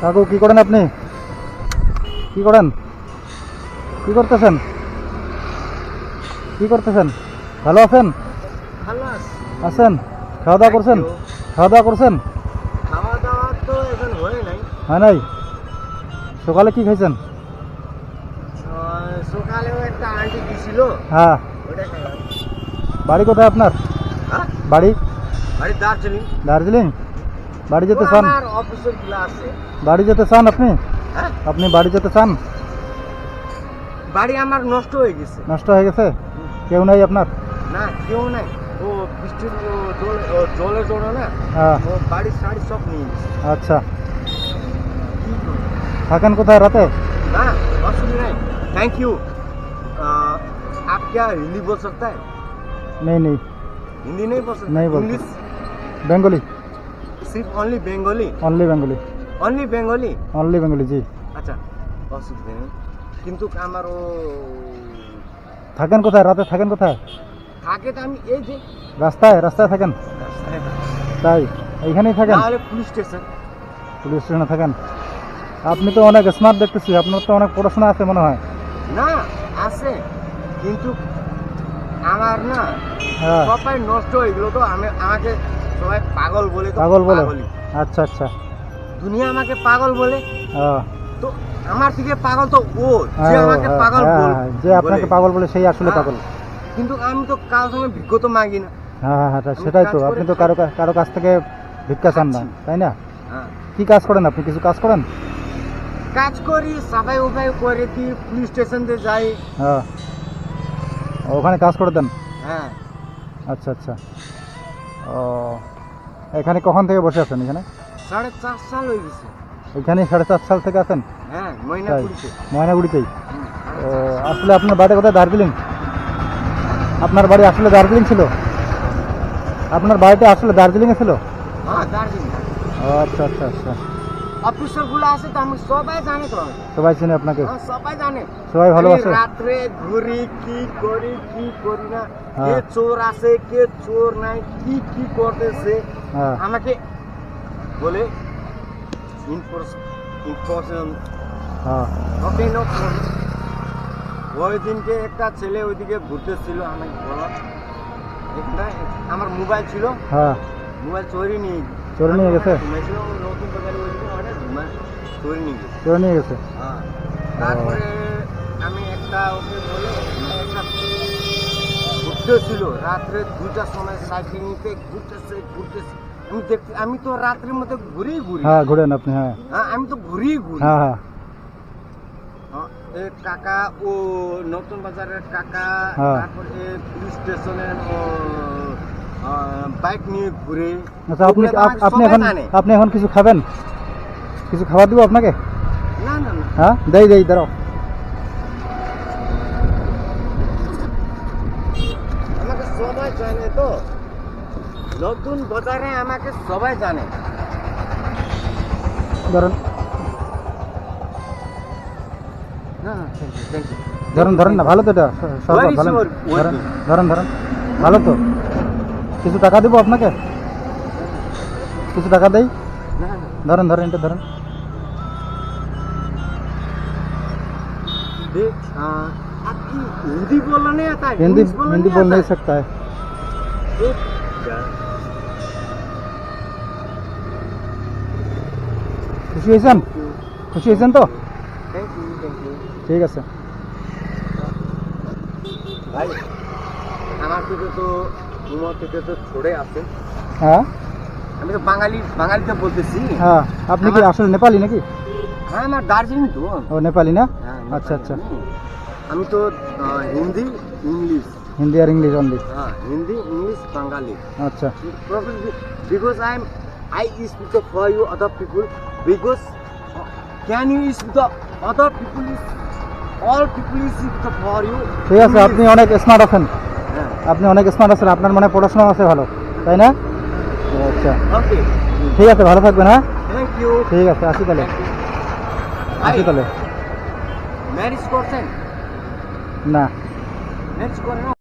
কাকু কি করেন আপনি? কি করেন? কি করতেছেন? কি করতেছেন? ভালো আছেন? ভালো আছি। আছেন? খাওয়া দাওয়া করছেন? খাওয়া দাওয়া করছেন? খাওয়া দাওয়া তো এখন হয় নাই। হয় নাই? সকালে কি খাইছেন? সকালেও একটা আন্টি দিছিল, হ্যাঁ। ওটা খাইলাম। বাড়ি কোথায় আপনার? হ্যাঁ, বাড়ি বাড়ি দার্জিলিং। দার্জিলিং। বাড়ি যেতে তো চান? আমার অফিসের গুলা আছে। বাড়ি যেতে চান আপনি? হ্যাঁ, আপনি বাড়ি যেতে চান? বাড়ি আমার নষ্ট হয়ে গেছে। নষ্ট হয়ে গেছে? কেউ নাই আপনার? না, কেউ নাই। ও বৃষ্টির জলের জন্য না, হ্যাঁ। ও বাড়ির শাড়ি সব নিয়ে গেছে। আচ্ছা। কি করব? থাকেন কোথায় রাতে? ना असुविधा नहीं। Thank you. आप क्या हिंदी बोल सकता है? नहीं नहीं, हिंदी नहीं बोल सकता? नहीं बोलता। इंग्लिश बेंगोली। सिर्फ only Bengali? Only Bengali. Only Bengali? Only Bengali जी। अच्छा, असुविधा नहीं। কিন্তু আমার ও থাকেন কোথায় রাতে? থাকেন কোথায়? থাকে তো আমি এই যে রাস্তায়? রাস্তায় থাকেন? তাই এইখানেই থাকেন? নাহলে পুলিশ স্টেশন। পুলিশ স্টেশনে থাকেন? আপনি তো অনেক স্মার্ট দেখতেছি, আপনার তো অনেক পড়াশোনা আছে মনে হয়। না আছে, কিন্তু আমার না হ্যাঁ। সবাই নষ্ট হয়ে গেল, তো আমাকে সবাই পাগল বলে। তো পাগল বলে? পাগলই। আচ্ছা আচ্ছা। দুনিয়া আমাকে পাগল বলে, হ্যাঁ তো আমার থেকে পাগল তো ও, যে হ্যাঁ, আমাকে হ্যাঁ, পাগল হ্যাঁ, বলে। হ্যাঁ, যে আপনাকে পাগল বলে সেই আসলে হ্যাঁ। পাগল। কিন্তু আমি তো কারোর সঙ্গে ভিক্ষা তো মাগি না। হ্যাঁ হ্যাঁ হ্যাঁ, আমি সেটাই তো। কাজ করে আপনি তো কারো কাছ থেকে ভিক্ষা চান না, খাচ্ছি। তাই না? হ্যাঁ, কি কাজ করেন আপনি? কিছু কাজ করেন? কাজ করি, সাফাই উফাই করে দিই, পুলিশ স্টেশন দিয়ে যাই। হ্যাঁ। ওখানে কাজ করে দেন? হ্যাঁ, আচ্ছা আচ্ছা। ও, এখানে কখন থেকে বসে আছেন এখানে? 4.5 সাল হয়ে গেছে। এখানে 4.5 সাল থেকে আছেন? হ্যাঁ, তাই? ময়নাগুড়িতে। ময়নাগুড়িতেই? হুম, ও, আসলে আপনার বাড়ি কোথায়? দার্জিলিং? আপনার বাড়ি আসলে দার্জিলিং ছিল? আপনার বাড়িটা আসলে দার্জিলিংয়ে ছিল? হ্যাঁ, দার্জিলিং। ও আচ্ছা আচ্ছা আচ্ছা। অফিসার গুলো আছে তো, আমি সবাই জানে তো। সবাই চেনে আপনাকে? হ্যাঁ, সবাই জানে। সবাই ভালোবাসে? আমি রাত্রে ঘুরি, কি করি কি করি না, কে হ্যাঁ। চোর আছে কে চোর নাই, কি কি করতেছে হ্যাঁ আমাকে বলে ইনফরমেশন। হ্যাঁ ওকে, নো প্রবলেম। ওই দিনকে একটা ছেলে ওইদিকে ঘুরতেছিল, আমি বললাম একটা আমার মোবাইল ছিল, হ্যাঁ। মোবাইল চুরি নিয়ে চোরে নিয়ে গেছে? ঘুমাইছিল নতুন বাজারে, ওইদিকে অনেক চুরি নিয়ে গেছে। চোরে নিয়ে গেছে? হ্যাঁ, তারপরে আমি একটা ওকে বলে একটা ঘুরতেছিল রাত্রে 2টার সময় সাইকেল নিতে ঘুরতেছে। আমি দেখতে, আমি তো রাত্রের মধ্যে ঘুরি। হ্যাঁ ঘুরেন আপনি? হ্যাঁ হ্যাঁ, আমি তো ঘুরি। হ্যাঁ হ্যাঁ এ কাকা, ও নতুন বাজারের কাকা, হ্যাঁ। তারপরে পুলিশ স্টেশনের ও বাইক নিয়ে ঘুরে। আচ্ছা, আপনি ওগুলো তো আমাকে আপনি সবাই এখন জানে। আপনি এখন কিছু খাবেন? কিছু খাবার দিব আপনাকে? না না না, হ্যাঁ দেই দাঁড়াও। আমাকে সবাই জানে তো, নতুন বাজারে আমাকে সবাই জানে। ধরেন না, থ্যাংক ইউ। ধরেন না, ভালো তো এটা শরবত, Very ভালো। sure, ধরেন ভালো তো। কিছু টাকা দিব আপনাকে? কিছু টাকা দেই? না না, ধরেন এটা ধরেন। देख, आपकी हिंदी बोलना नहीं आता है? हिंदी इंग्लिश बोलना हिंदी नहीं बोल आता नहीं है? सकता है। तो क्या? খুশি হয়েছেন? খুশি হয়েছেন তো? Thank you, thank you. ঠিক আছে। ভাই, আমার থেকে তো তোমার থেকে তো ছড়ে আছে। হ্যাঁ আমি তো বাঙালিতে বলতেছি। হ্যাঁ। আপনি কি আসলে নেপালি নাকি? হ্যাঁ, আমার দার্জিলিং তো। ও নেপালি না? হ্যাঁ, আচ্ছা আচ্ছা। আমি তো হিন্দি ইংলিশ। হিন্দি আর ইংলিশ অনলি? হ্যাঁ, হিন্দি ইংলিশ বাঙালি। আচ্ছা। Because I speak for you other people, because can you speak the other people is all people is speak for you. ঠিক আছে, আপনি অনেক স্মার্ট আছেন। হ্যাঁ, আপনি অনেক স্মার্ট আছেন, আপনার মানে পড়াশোনা আছে ভালো, তাই না? আচ্ছা ওকে, ঠিক আছে, ভালো থাকবেন। হ্যাঁ থ্যাংক ইউ। ঠিক আছে, আসি তাহলে। আসি তাহলে। ম্যারেজ করছেন? না। ম্যারেজ করেন?